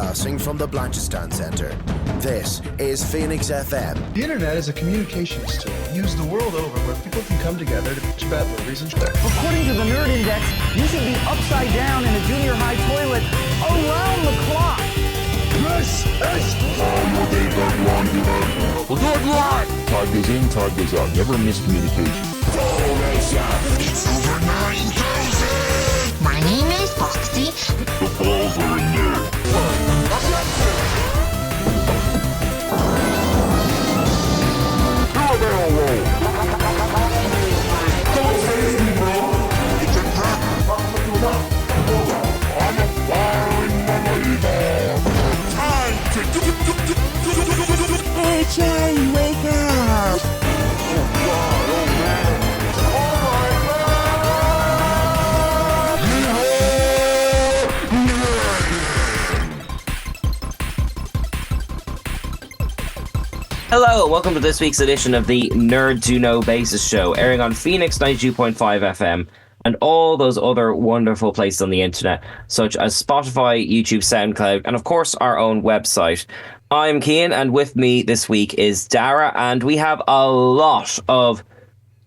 Broadcasting from the Blanchistan Centre. This is Phoenix FM. The internet is a communications tool used the world over where people can come together to bitch about movies and shit. According to the Nerd Index, you should be upside down in a junior high toilet around the clock. This is We'll do it live! Time goes in, time goes out. Never miscommunication. It's over 9,000! My name is Foxy. The balls are in there. Don't face me, bro! It's a trap! I'm a firing believer! Time to Hey, Charlie, wake up! Oh, God, oh, man! Oh, my God! Hello, welcome to this week's edition of the Nerd to Know Basis show, airing on Phoenix 92.5 FM and all those other wonderful places on the internet, such as Spotify, YouTube, SoundCloud, and of course our own website. I'm Cian, and with me this week is Darragh, and we have a lot of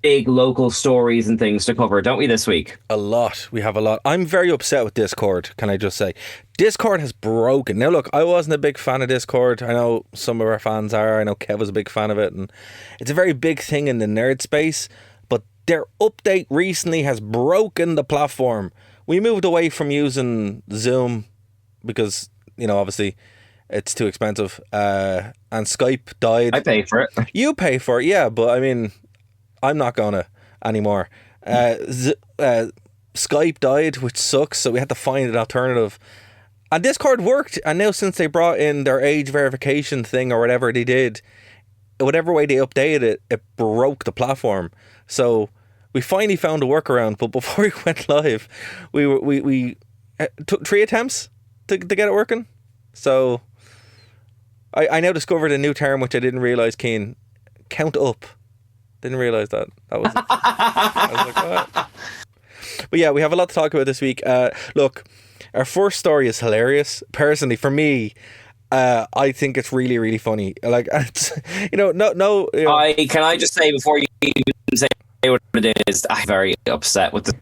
big local stories and things to cover, don't we, this week? A lot. We have a lot. I'm very upset with Discord, can I just say. Discord has broken. Now, look, I wasn't a big fan of Discord. I know some of our fans are. I know Kev was a big fan of it. And it's a very big thing in the nerd space. But their update recently has broken the platform. We moved away from using Zoom because, you know, obviously it's too expensive. And Skype died. I pay for it. You pay for it, yeah. But, I mean, I'm not gonna anymore. Skype died, which sucks, so we had to find an alternative. And Discord worked, and now since they brought in their age verification thing or whatever they did, whatever way they updated it, it broke the platform. So we finally found a workaround, but before we went live, we took 3 attempts to get it working. So I now discovered a new term which I didn't realise, Cian. Count up. Didn't realise that. That was it. I was like, what? But yeah, we have a lot to talk about this week. Look, our first story is hilarious. Personally, for me, I think it's really, really funny. Like, it's, you know, no. You know. Can I just say before you even say what it is, I'm very upset with the.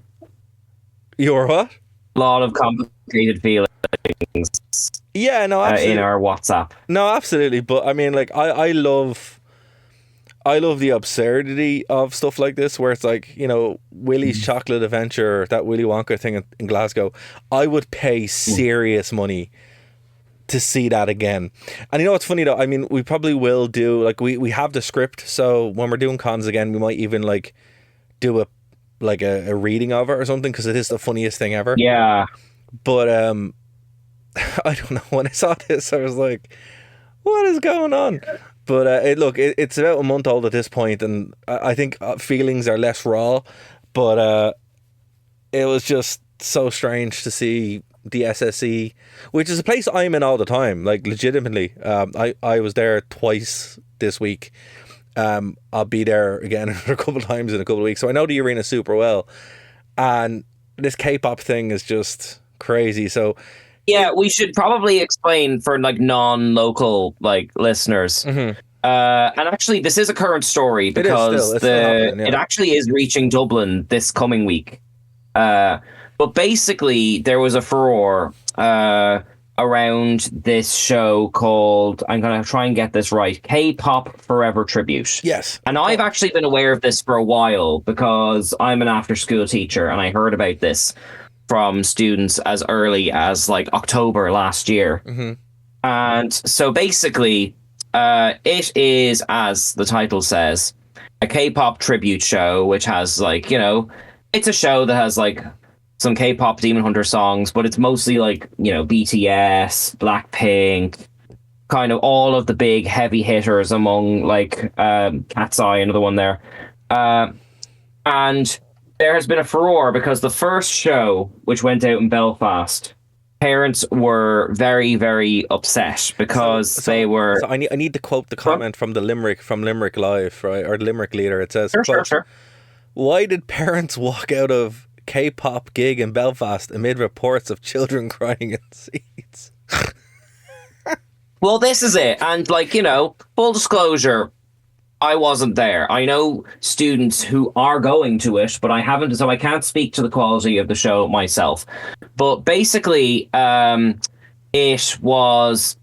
You're what? A lot of complicated feelings. Yeah, no, absolutely. In our WhatsApp. No, absolutely. But I mean, like, I love the absurdity of stuff like this, where it's like, you know, Willy's Chocolate Adventure, that Willy Wonka thing in Glasgow. I would pay serious money to see that again. And you know what's funny though? I mean, we probably will do, like, we have the script, so when we're doing cons again, we might even like do a reading of it or something, because it is the funniest thing ever. Yeah. But I don't know. When I saw this, I was like, what is going on? But it's about a month old at this point, and I think feelings are less raw. But it was just so strange to see the SSE, which is a place I'm in all the time. Like, legitimately, I was there twice this week. I'll be there again a couple of times in a couple of weeks. So I know the arena super well, and this K-pop thing is just crazy. So. Yeah, we should probably explain for like non-local like listeners. Mm-hmm. And actually, this is a current story because it actually is reaching Dublin this coming week. But basically, there was a furore around this show called, I'm going to try and get this right, K-Pop Forever Tribute. Yes. And I've actually been aware of this for a while because I'm an after-school teacher and I heard about this from students as early as like October last year. Mm-hmm. And so basically, it is, as the title says, a K-pop tribute show, which has like, you know, it's a show that has like some K-pop Demon Hunter songs, but it's mostly like, you know, BTS, Blackpink, kind of all of the big heavy hitters among like Cat's Eye, another one there. And there has been a furore because the first show, which went out in Belfast, parents were very, very upset because they were... So I need to quote the comment from Limerick Live, right? Or the Limerick Leader. It says, Sure. Why did parents walk out of K-pop gig in Belfast amid reports of children crying in seats? Well, this is it. And, like, you know, full disclosure, I wasn't there. I know students who are going to it, but I haven't, so I can't speak to the quality of the show myself. But basically, it was,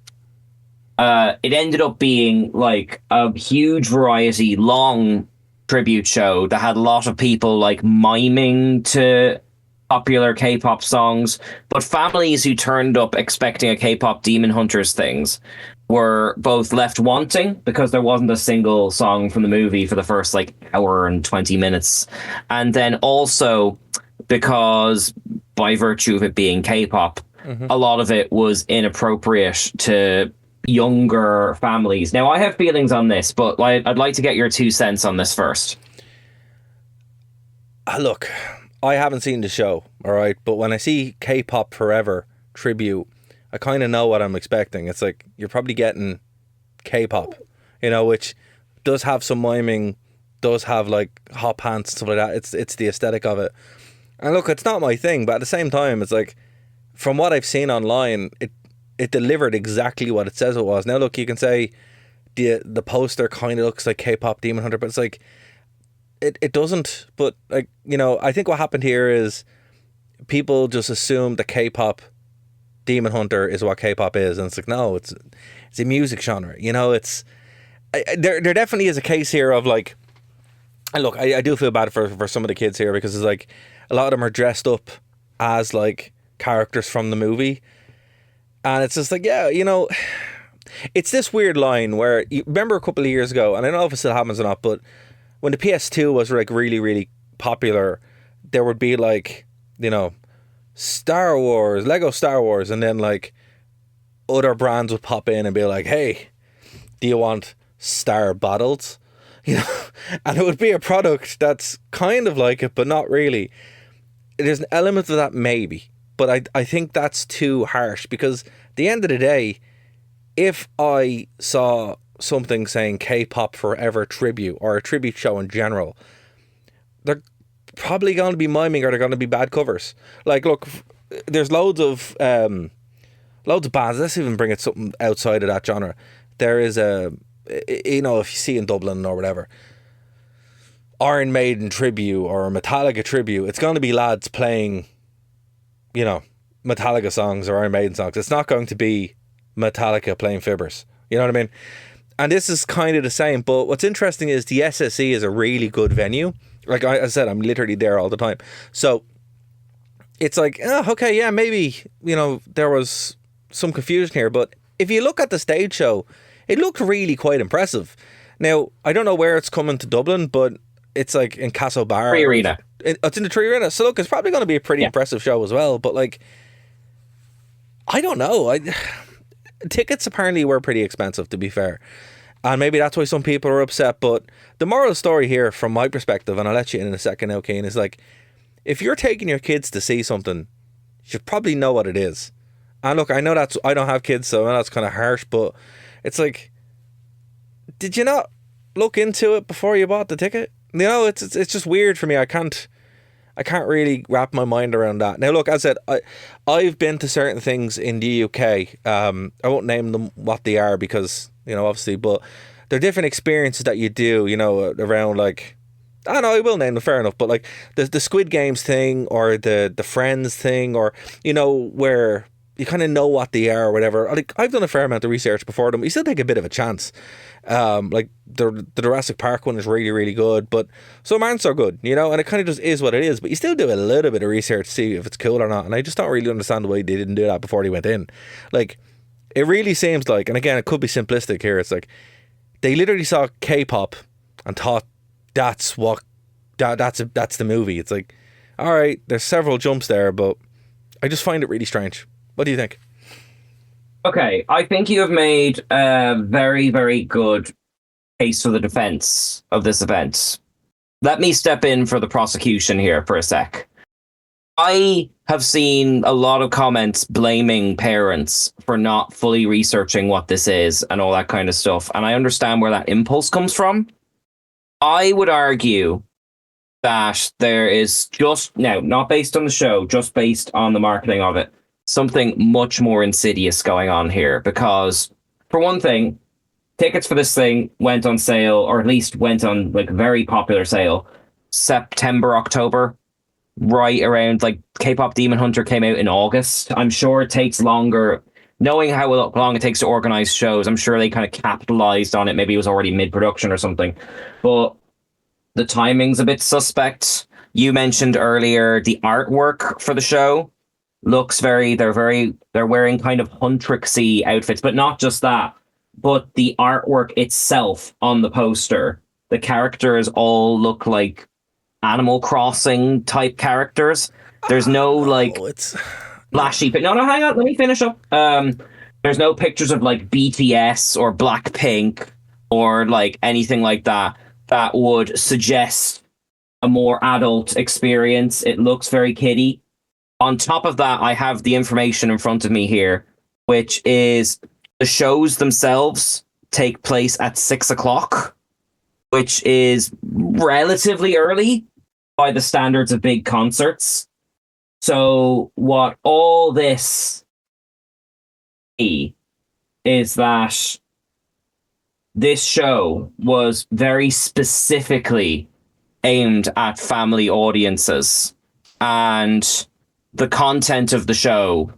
it ended up being like a huge variety, long tribute show that had a lot of people like miming to popular K-pop songs, but families who turned up expecting a K-pop Demon Hunters things were both left wanting because there wasn't a single song from the movie for the first like hour and 20 minutes. And then also because by virtue of it being K-pop, a lot of it was inappropriate to younger families. Now, I have feelings on this, but I'd like to get your 2 cents on this first. Look, I haven't seen the show, all right? But when I see K-pop Forever tribute, I kind of know what I'm expecting. It's like, you're probably getting K-pop, you know, which does have some miming, does have like hot pants, stuff like that. It's the aesthetic of it. And look, it's not my thing, but at the same time, it's like, from what I've seen online, it delivered exactly what it says it was. Now, look, you can say the poster kind of looks like K-pop Demon Hunter, but it's like, it doesn't. But, like, you know, I think what happened here is people just assume that K-pop Demon Hunter is what K-pop is, and it's like, no, it's a music genre. You know, there definitely is a case here of like, and look, I do feel bad for some of the kids here because it's like a lot of them are dressed up as like characters from the movie, and it's just like, yeah, you know, it's this weird line where you remember a couple of years ago, and I don't know if it still happens or not, but when the PS2 was like really, really popular, there would be like, you know, Star Wars, Lego Star Wars, and then like other brands would pop in and be like, hey, do you want Star Battles? You know, and it would be a product that's kind of like it, but not really. There's an element of that maybe, but I think that's too harsh because at the end of the day, if I saw something saying K-pop Forever tribute or a tribute show in general, they're probably going to be miming or they're going to be bad covers. Like, look, there's loads of bands. Let's even bring it something outside of that genre. There is you know, if you see in Dublin or whatever, Iron Maiden tribute or Metallica tribute, it's going to be lads playing, you know, Metallica songs or Iron Maiden songs. It's not going to be Metallica playing Fibbers. You know what I mean? And this is kind of the same. But what's interesting is the SSE is a really good venue. Like I said, I'm literally there all the time. So it's like, oh, okay, yeah, maybe, you know, there was some confusion here. But if you look at the stage show, it looked really quite impressive. Now, I don't know where it's coming to Dublin, but it's like in Castlebar. Tree Arena. It's in the Tree Arena. So look, it's probably going to be a pretty impressive show as well. But like, I don't know. Tickets apparently were pretty expensive, to be fair. And maybe that's why some people are upset. But the moral story here, from my perspective, and I'll let you in a second now, Cian, is like, if you're taking your kids to see something, you should probably know what it is. And look, I know I don't have kids, so I know that's kind of harsh, but it's like, did you not look into it before you bought the ticket? You know, it's just weird for me. I can't really wrap my mind around that. Now, look, as I said, I've been to certain things in the UK. I won't name them what they are because, you know, obviously, but they're different experiences that you do, you know, around like, I don't know, I will name them, fair enough, but like the Squid Games thing or the Friends thing, or, you know, where you kind of know what they are or whatever. Like, I've done a fair amount of research before them. You still take a bit of a chance. Like the Jurassic Park one is really, really good, but some aren't so good, you know, and it kind of just is what it is. But you still do a little bit of research to see if it's cool or not. And I just don't really understand the way they didn't do that before they went in. Like, it really seems like, and again, it could be simplistic here, it's like they literally saw K-pop and thought that's the movie. It's like, all right, there's several jumps there, but I just find it really strange. What do you think? Okay, I think you have made a very, very good case for the defense of this event. Let me step in for the prosecution here for a sec. I have seen a lot of comments blaming parents for not fully researching what this is and all that kind of stuff, and I understand where that impulse comes from. I would argue that there is just, now, not based on the show, just based on the marketing of it, something much more insidious going on here, because for one thing, tickets for this thing went on sale, or at least went on like very popular sale, September, October, right around like K-pop Demon Hunter came out in August. I'm sure it takes longer. Knowing how long it takes to organize shows, I'm sure they kind of capitalized on it. Maybe it was already mid-production or something. But the timing's a bit suspect. You mentioned earlier the artwork for the show looks they're wearing kind of Huntrix-y outfits, but not just that, but the artwork itself on the poster. The characters all look like Animal Crossing type characters. There's no like flashy. No, hang on. Let me finish up. There's no pictures of like BTS or Blackpink or like anything like that would suggest a more adult experience. It looks very kiddie. On top of that, I have the information in front of me here, which is the shows themselves take place at 6:00, which is relatively early by the standards of big concerts. So what all this is that this show was very specifically aimed at family audiences, and the content of the show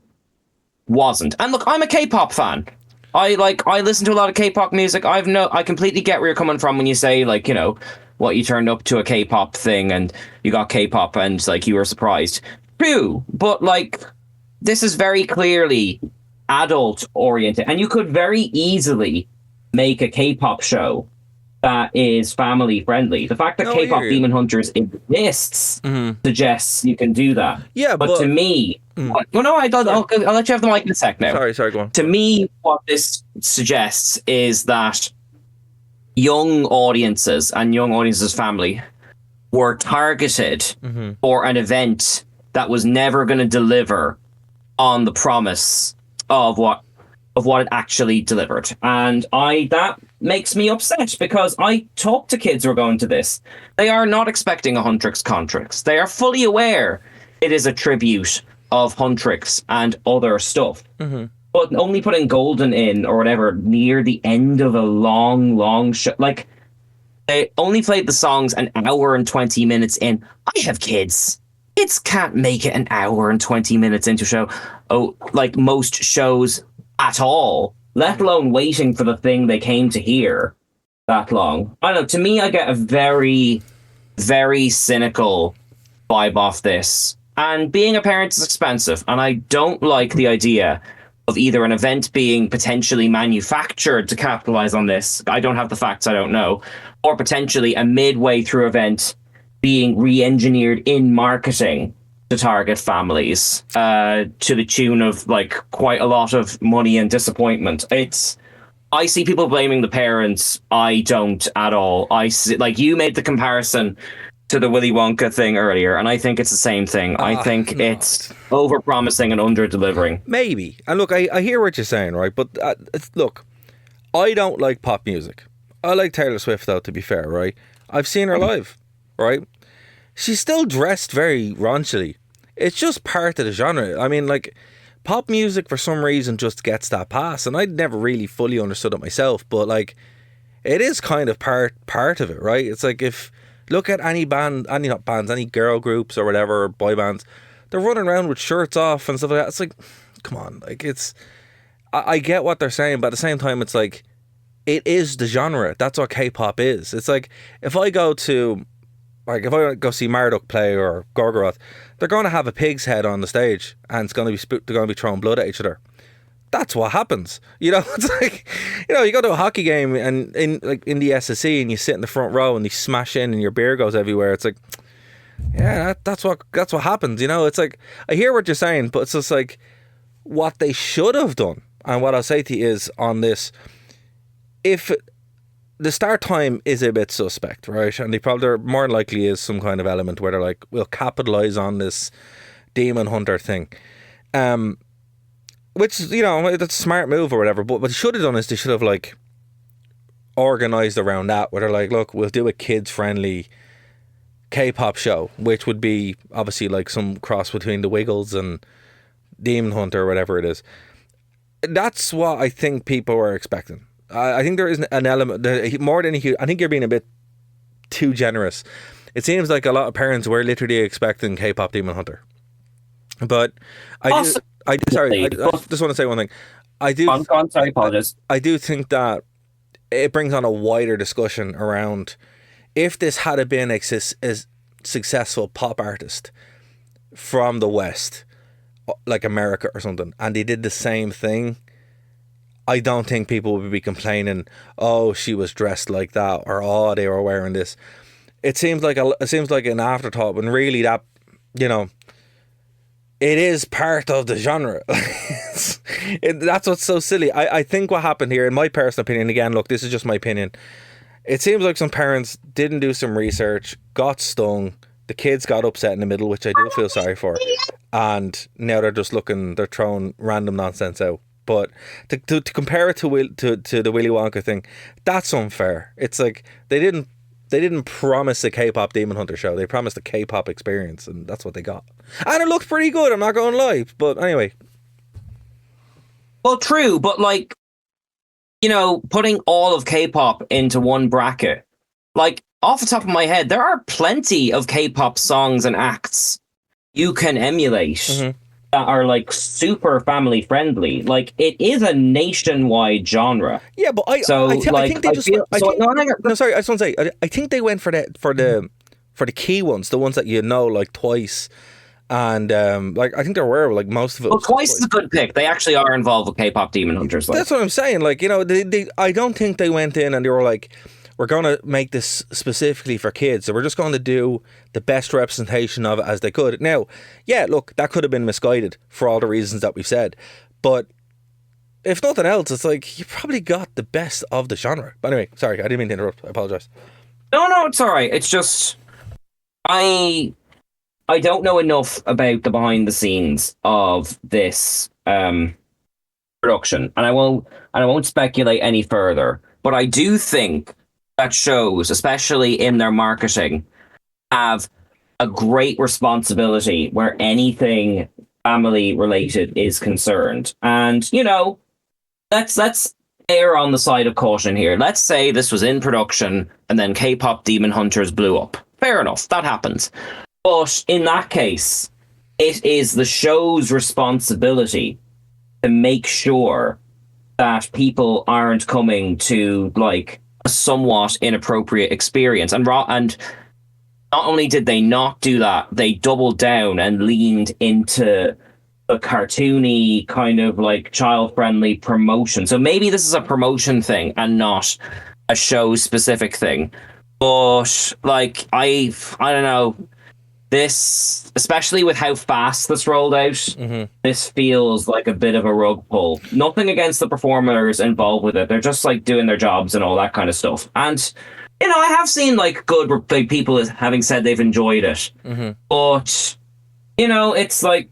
wasn't. And look, I'm a K-pop fan. I listen to a lot of K-pop music. I completely get where you're coming from when you say like, you know, what, you turned up to a K-pop thing and you got K-pop and like you were surprised. True, but like this is very clearly adult oriented, and you could very easily make a K-pop show that is family friendly. The fact that K-pop Demon Hunters exists suggests you can do that. Yeah, but to me, I'll let you have the mic in a sec now. Sorry, go on. To me, what this suggests is that young audiences and young audiences' family were targeted for an event that was never going to deliver on the promise of what it actually delivered. And that makes me upset, because I talk to kids who are going to this. They are not expecting a Huntrix Contrix. They are fully aware it is a tribute of Huntrix and other stuff. But only putting Golden in or whatever near the end of a long show, like they only played the songs an hour and 20 minutes in. I have kids. Kids can't make it an hour and 20 minutes into a show. Oh, like most shows at all, let alone waiting for the thing they came to hear that long. I don't know. To me, I get a very, very cynical vibe off this. And being a parent is expensive, and I don't like the idea of either an event being potentially manufactured to capitalize on this. I don't have the facts, I don't know. Or potentially a midway through event being re-engineered in marketing to target families to the tune of like quite a lot of money and disappointment. I see people blaming the parents. I don't at all. I see, like, you made the comparison to the Willy Wonka thing earlier, and I think it's the same thing. I think it's over-promising and under-delivering. Maybe. And look, I hear what you're saying, right? But look, I don't like pop music. I like Taylor Swift, though, to be fair, right? I've seen her live, right? She's still dressed very raunchily. It's just part of the genre. I mean, like, pop music for some reason just gets that pass, and I'd never really fully understood it myself, but like, it is kind of part of it, right? It's like, if look at any band, any girl groups or whatever, or boy bands, they're running around with shirts off and stuff like that. It's like, come on, like, I get what they're saying, but at the same time, it's like, it is the genre. That's what K-pop is. It's like, if I go see Marduk play or Gorgoroth, they're going to have a pig's head on the stage, and they're going to be throwing blood at each other. That's what happens. You know, it's like, you know, you go to a hockey game and in the SSE and you sit in the front row and you smash in and your beer goes everywhere. It's like, yeah, that's what happens. You know, it's like, I hear what you're saying, but it's just like, what they should have done, and what I'll say to you is on this, if the start time is a bit suspect, right? And there more than likely is some kind of element where they're like, we'll capitalize on this Demon Hunter thing. Which, you know, that's a smart move or whatever. But what they should have done is they should have, like, organised around that, where they're like, look, we'll do a kids-friendly K-pop show, which would be obviously like some cross between the Wiggles and Demon Hunter or whatever it is. That's what I think people were expecting. I think there is an element more than I think you're being a bit too generous. It seems like a lot of parents were literally expecting K-pop Demon Hunter. But I just want to say one thing. Sorry, apologies. I do think that it brings on a wider discussion around if this had been a successful pop artist from the West, like America or something, and they did the same thing, I don't think people would be complaining, oh, she was dressed like that, or oh, they were wearing this. It seems like an afterthought when really that, it is part of the genre. That's what's so silly. I think what happened here, in my personal opinion, again, look, this is just my opinion, it seems like some parents didn't do some research, got stung, the kids got upset in the middle, which I do feel sorry for, and now they're throwing random nonsense out. But to compare it to the Willy Wonka thing, that's unfair. It's like they didn't promise a K-pop Demon Hunter show. They promised a K-pop experience, and that's what they got. And it looked pretty good, I'm not going to lie. But anyway. Well, true, but like, putting all of K-pop into one bracket, like, off the top of my head, there are plenty of K-pop songs and acts you can emulate that are like super family friendly. Like, it is a nationwide genre. Yeah, but I think they just. No, sorry, I just want to say, I think they went for the key ones, the ones that like Twice, and like I think they're aware of like most of it. Well, Twice is a good pick. They actually are involved with K-pop Demon Hunters. Like. That's what I'm saying. Like, I don't think they went in and they were like, we're going to make this specifically for kids, so we're just going to do the best representation of it as they could. Now, yeah, look, that could have been misguided for all the reasons that we've said, but if nothing else, it's like you probably got the best of the genre. But anyway, sorry, I didn't mean to interrupt. I apologize. No, it's all right. It's just I don't know enough about the behind the scenes of this production, and I won't speculate any further. But I do think that shows, especially in their marketing, have a great responsibility where anything family related is concerned. And, let's err on the side of caution here. Let's say this was in production and then K-pop Demon Hunters blew up. Fair enough, that happens. But in that case, it is the show's responsibility to make sure that people aren't coming to like a somewhat inappropriate experience. And not only did they not do that, they doubled down and leaned into a cartoony kind of like child-friendly promotion. So maybe this is a promotion thing and not a show-specific thing. But like I don't know. This, especially with how fast this rolled out, this feels like a bit of a rug pull. Nothing against the performers involved with it. They're just like doing their jobs and all that kind of stuff. And, I have seen like good like, people having said they've enjoyed it. But, it's like,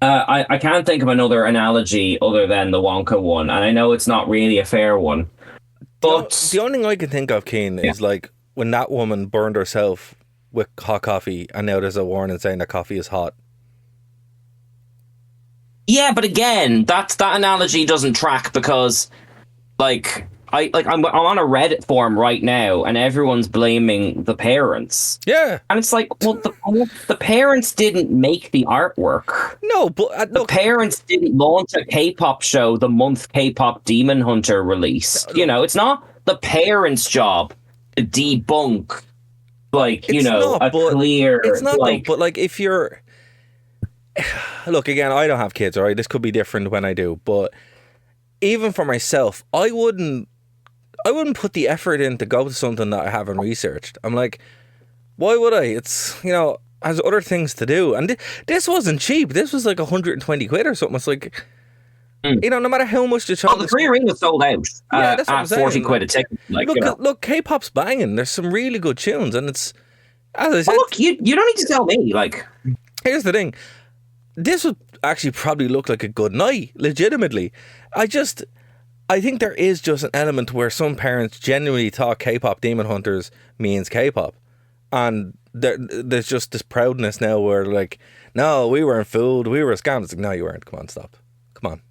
I can't think of another analogy other than the Wonka one. And I know it's not really a fair one. But the only thing I can think of, Cian, is like when that woman burned herself with hot coffee, and now there's a warning saying that coffee is hot. Yeah, but again, that analogy doesn't track because, like, I'm on a Reddit forum right now, and everyone's blaming the parents. Yeah, and it's like, well, the parents didn't make the artwork. No, but the parents didn't launch a K-pop show the month K-pop Demon Hunter released. It's not the parents' job to debunk. Like, it's not like, but like if you're look, again, I don't have kids, all right, this could be different when I do, but even for myself, I wouldn't put the effort in to go to something that I haven't researched. I'm like, why would I? It's, has other things to do. And this wasn't cheap. This was like 120 quid or something. It's like, no matter how much the child... the free ring was sold out at 40 quid a ticket. Like, look, K-pop's banging. There's some really good tunes, and it's... As I said... look, you don't need to tell me, like... Here's the thing. This would actually probably look like a good night, legitimately. I think there is just an element where some parents genuinely thought K-pop Demon Hunters means K-pop. And there's just this proudness now where, like, no, we weren't fooled, we were scammed. It's like, no, you weren't. Come on, stop. Come on.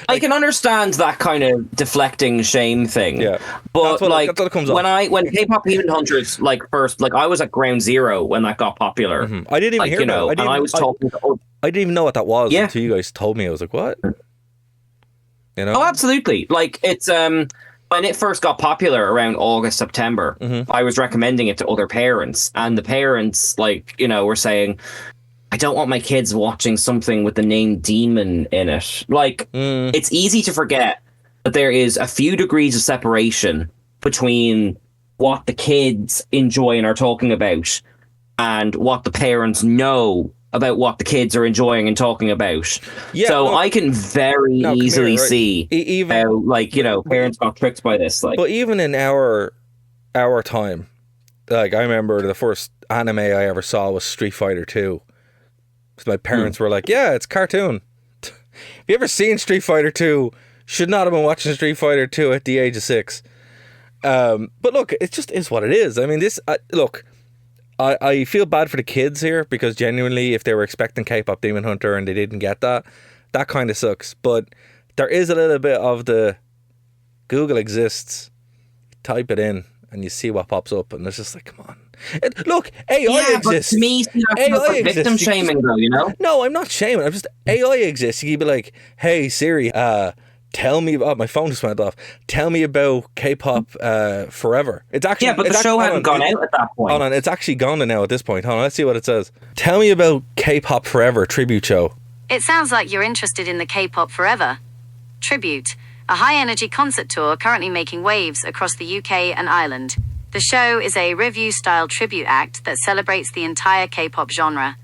I can understand that kind of deflecting shame thing. Yeah. But that's what it comes off. when K-pop Demon Hunters first, I was at ground zero when that got popular. I didn't even hear about it. And I was talking to I didn't even know what that was until you guys told me. I was like, what? You know? Oh, absolutely. It's when it first got popular around August, September, I was recommending it to other parents, and the parents were saying, I don't want my kids watching something with the name demon in it. It's easy to forget that there is a few degrees of separation between what the kids enjoy and are talking about and what the parents know about what the kids are enjoying and talking about. I can very easily see how, parents got tricked by this. But even in our time, I remember the first anime I ever saw was Street Fighter 2. My parents were like, yeah, it's cartoon. Have you ever seen Street Fighter 2? Should not have been watching Street Fighter 2 at the age of 6. But look, it just is what it is. I mean, I feel bad for the kids here, because genuinely, if they were expecting K-pop Demon Hunter and they didn't get that kind of sucks. But there is a little bit of the Google exists. Type it in and you see what pops up, and it's just like, come on. Look, AI exists. But to me, that's like victim shaming, though, you know? No, I'm not shaming. I'm just, AI exists. You could be like, hey, Siri, tell me about, my phone just went off. Tell me about K-pop Forever. It's actually, but the show hadn't gone out at that point. Hold on, it's actually gone now at this point. Hold on, let's see what it says. Tell me about K-pop Forever tribute show. It sounds like you're interested in the K-pop Forever tribute, a high-energy concert tour currently making waves across the UK and Ireland. The show is a revue-style tribute act that celebrates the entire K-pop genre.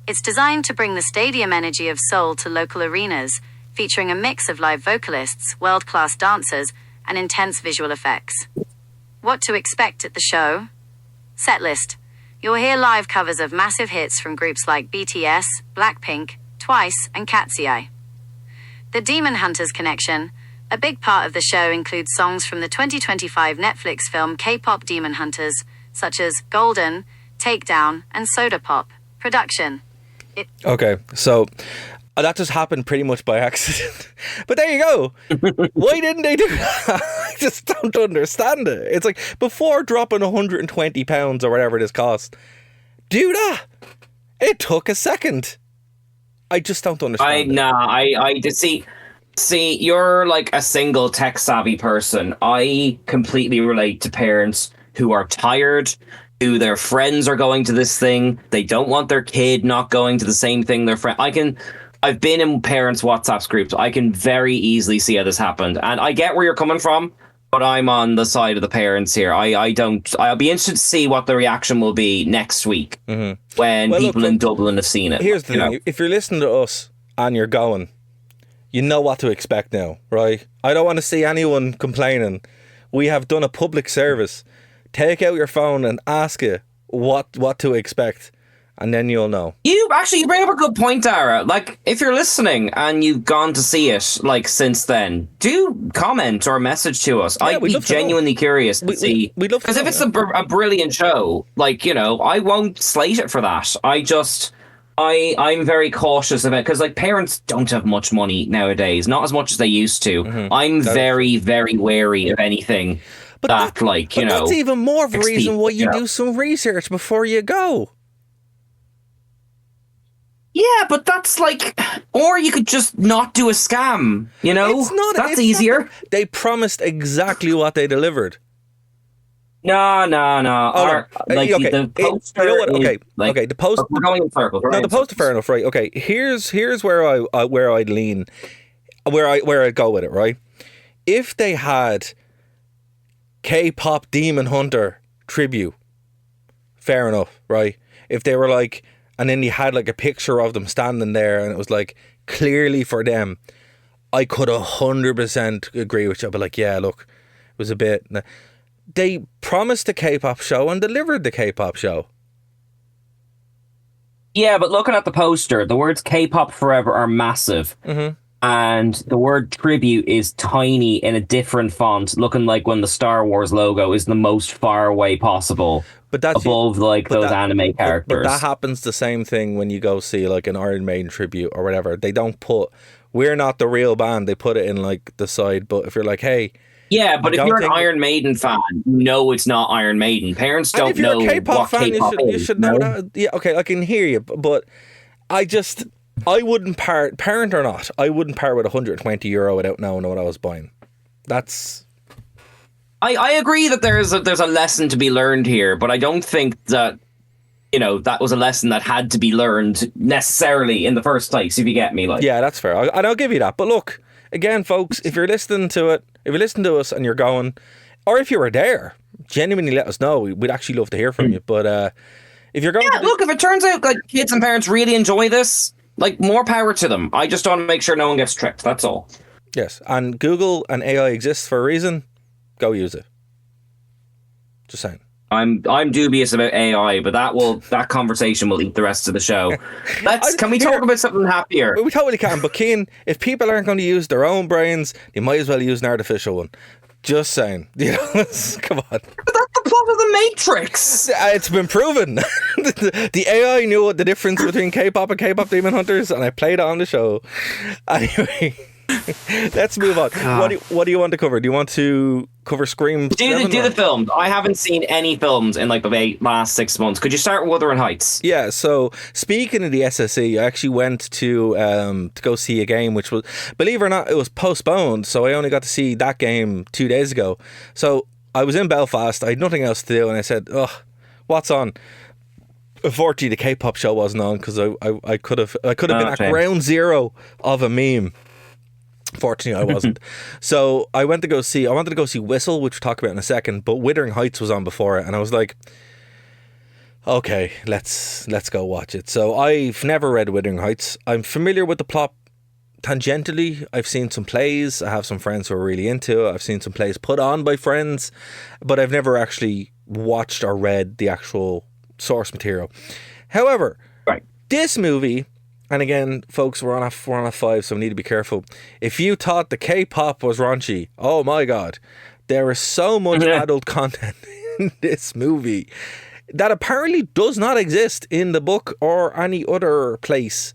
It's designed to bring the stadium energy of Seoul to local arenas, featuring a mix of live vocalists, world-class dancers, and intense visual effects. What to expect at the show? Setlist. You'll hear live covers of massive hits from groups like BTS, Blackpink, Twice, and Cat's Eye. The Demon Hunters connection. A big part of the show includes songs from the 2025 Netflix film K-pop Demon Hunters, such as Golden, Takedown, and Soda Pop. Production. Okay, so that just happened pretty much by accident. But there you go. Why didn't they do that? I just don't understand it. It's like, before dropping £120 or whatever this cost, do that. It took a second. I just don't understand. I see, you're like a single tech savvy person. I completely relate to parents who are tired, who their friends are going to this thing. They don't want their kid not going to the same thing their friend. I've been in parents' WhatsApp groups. I can very easily see how this happened. And I get where you're coming from, but I'm on the side of the parents here. I'll be interested to see what the reaction will be next week when people in Dublin have seen it. Here's the thing. If you're listening to us and you're going, you know what to expect now, right? I don't want to see anyone complaining. We have done a public service. Take out your phone and ask it what to expect, and then you'll know. You bring up a good point, Darragh. Like, if you're listening and you've gone to see it, since then, do comment or message to us. Yeah, I'd be genuinely curious to see. Because if it's a brilliant show, I won't slate it for that. I'm very cautious of it, because parents don't have much money nowadays, not as much as they used to. I'm very, very wary of anything that's even more of a reason why you do some research before you go. Yeah, but that's or you could just not do a scam, That's easier. They promised exactly what they delivered. No. The poster. You know what? Okay. The poster. We're going in circles. No, the poster. Fair enough, right? Okay. Here's where I'd lean, where I'd go with it, right? If they had K-pop Demon Hunter tribute, fair enough, right? If they were and then you had a picture of them standing there, and it was clearly for them, I could 100% agree with you. I'd be yeah, look, it was a bit. They promised the K-pop show and delivered the K-pop show. Yeah, but looking at the poster, the words K-pop Forever are massive. and the word tribute is tiny in a different font, looking like when the Star Wars logo is the most far away possible. But that's above those anime characters. But that happens the same thing when you go see like an Iron Maiden tribute or whatever. They don't put "We're not the real band." They put it in like the side. But if you're like, hey, yeah, but if you're an Iron Maiden fan, you know it's not Iron Maiden. Parents don't know what K-pop is. You should know that. Yeah, okay, I can hear you, but I wouldn't parent or not. I wouldn't part with €120 without knowing what I was buying. That's. I agree that there's a lesson to be learned here, but I don't think that that was a lesson that had to be learned necessarily in the first place. If you get me, like, yeah, that's fair. I'll give you that. But look, again, folks, if you're listening to it, if you listen to us and you're going, or if you were there, genuinely let us know. We'd actually love to hear from you. But if you're going, look, if it turns out like kids and parents really enjoy this, like, more power to them. I just want to make sure no one gets tricked. That's all. Yes, and Google and AI exists for a reason. Go use it. Just saying. I'm dubious about AI, but that conversation will eat the rest of the show. Can we talk about something happier? We totally can. But Cian, if people aren't going to use their own brains, you might as well use an artificial one. Just saying. Come on. But that's the plot of the Matrix. It's been proven. The AI knew the difference between K-pop and K-pop Demon Hunters, and I played it on the show. Anyway. Let's move on. What do you want to cover? Do you want to cover Scream? Do the films. I haven't seen any films in like the last 6 months. Could you start with Wuthering Heights? Yeah. So speaking of the SSE, I actually went to go see a game, which was, believe it or not, it was postponed. So I only got to see that game 2 days ago. So I was in Belfast. I had nothing else to do, and I said, "Oh, what's on?" Unfortunately, the K-pop show wasn't on because I could have been at ground zero of a meme. Fortunately, I wasn't. So I wanted to go see Whistle, which we'll talk about in a second, but Wuthering Heights was on before it, and I was like, okay, let's go watch it. So I've never read Wuthering Heights. I'm familiar with the plot tangentially. I've seen some plays. I have some friends who are really into it. I've seen some plays put on by friends, but I've never actually watched or read the actual source material. However, this movie... And again, folks, we're on a 5, so we need to be careful. If you thought the K-pop was raunchy, oh my God, there is so much adult content in this movie that apparently does not exist in the book or any other place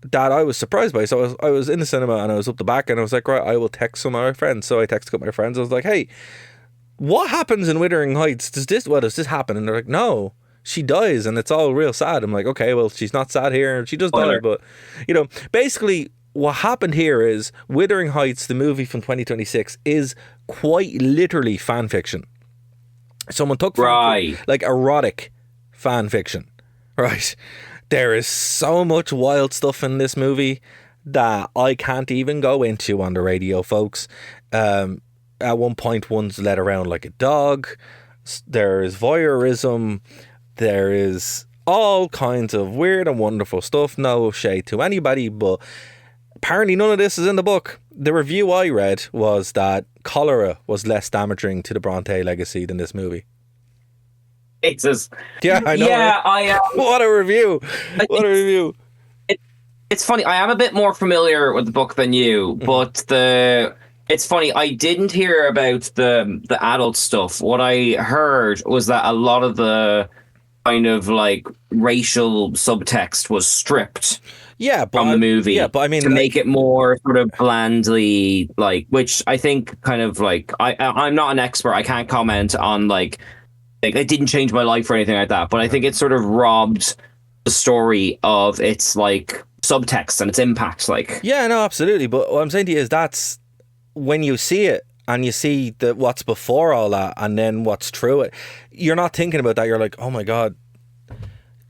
that I was surprised by. So I was in the cinema and I was up the back and I was like, right, I will text some of my friends. So I texted up my friends. I was like, hey, what happens in Wuthering Heights? Does this happen? And they're like, no. She dies and it's all real sad. I'm like, okay, well, she's not sad here. She does die, but, basically what happened here is Wuthering Heights, the movie from 2026, is quite literally fan fiction. Someone took like erotic fan fiction, right? There is so much wild stuff in this movie that I can't even go into on the radio, folks. At one point, one's led around like a dog. There is voyeurism. There is all kinds of weird and wonderful stuff. No shade to anybody, but apparently none of this is in the book. The review I read was that cholera was less damaging to the Bronte legacy than this movie. Jesus. Yeah, I know. Yeah, right? What a review. What a review. It's funny. I am a bit more familiar with the book than you, but it's funny. I didn't hear about the adult stuff. What I heard was that a lot of the kind of like racial subtext was stripped from the movie. Yeah, but I mean, to make it more sort of blandly like, which I think kind of like I'm not an expert. I can't comment on like it didn't change my life or anything like that. But I think it sort of robbed the story of its like subtext and its impact. Like, yeah, no, absolutely. But what I'm saying to you is that's when you see it. And you see what's before all that and then what's through it. You're not thinking about that. You're like, oh my God,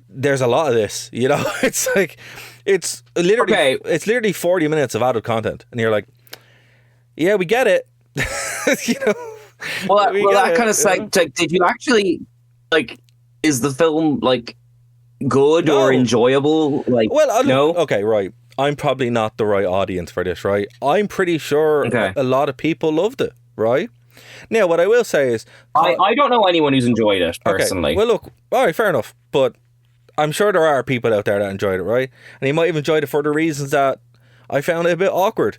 there's a lot of this. It's like, it's literally 40 minutes of adult content. And you're like, yeah, we get it. Well, that kind of like, did you actually, like, is the film, like, good or enjoyable? Like, no? Okay, right. I'm probably not the right audience for this, right? I'm pretty sure a lot of people loved it, right? Now, what I will say is... I don't know anyone who's enjoyed it, personally. Okay. Well, look, all right, fair enough. But I'm sure there are people out there that enjoyed it, right? And you might have enjoyed it for the reasons that I found it a bit awkward.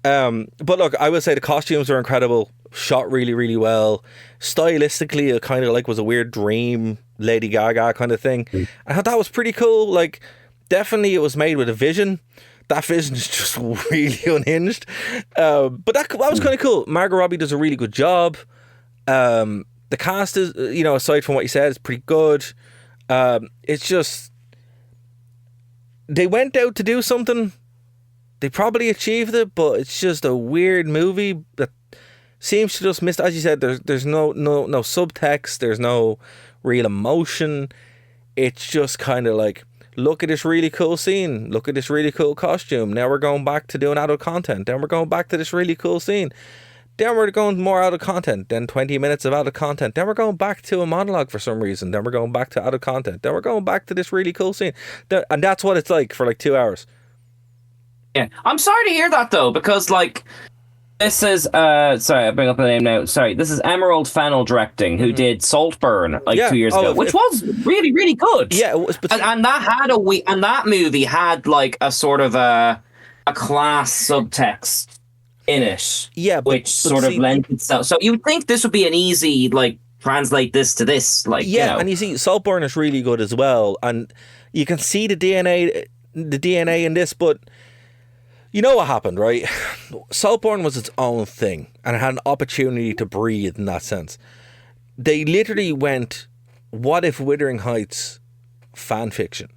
But look, I would say the costumes are incredible, shot really, really well. Stylistically, it kind of like was a weird dream Lady Gaga kind of thing. I thought that was pretty cool. Like, definitely it was made with a vision. That vision is just really unhinged. But that was kind of cool. Margot Robbie does a really good job. The cast is, aside from what you said, is pretty good. It's just, they went out to do something. They probably achieved it, but it's just a weird movie that seems to just miss. As you said, there's no subtext. There's no real emotion. It's just kind of like, look at this really cool scene. Look at this really cool costume. Now we're going back to doing adult content. Then we're going back to this really cool scene. Then we're going more adult content. Then 20 minutes of adult content. Then we're going back to a monologue for some reason. Then we're going back to adult content. Then we're going back to this really cool scene. And that's what it's like for like 2 hours. Yeah, I'm sorry to hear that though, because like this is sorry, I bring up the name now. Sorry, this is Emerald Fennell directing, who did Saltburn 2 years ago, which was really, really good. Yeah, it was, and that had and that movie had like a sort of a class subtext in it. Yeah, which sort of lent itself. So you would think this would be an easy like translate this to this, like and you see Saltburn is really good as well, and you can see the DNA in this, but. You know what happened, right? Saltburn was its own thing, and it had an opportunity to breathe in that sense. They literally went, what if Wuthering Heights fan fiction?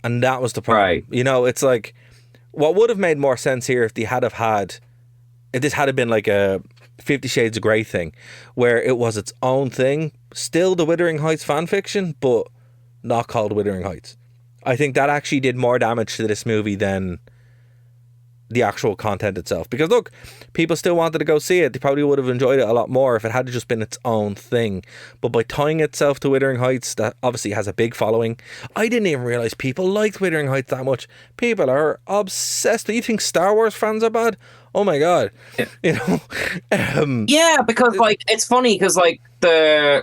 And that was the problem. Right. It's like, what would have made more sense here if this had been like a 50 Shades of Grey thing, where it was its own thing, still the Wuthering Heights fan fiction, but not called Wuthering Heights. I think that actually did more damage to this movie than the actual content itself, because look, people still wanted to go see it. They probably would have enjoyed it a lot more if it had just been its own thing, but by tying itself to Wuthering Heights, that obviously has a big following. I didn't even realize people liked Wuthering Heights that much. People are obsessed. Do you think Star Wars fans are bad? Oh my god. Yeah, because like it's funny because like the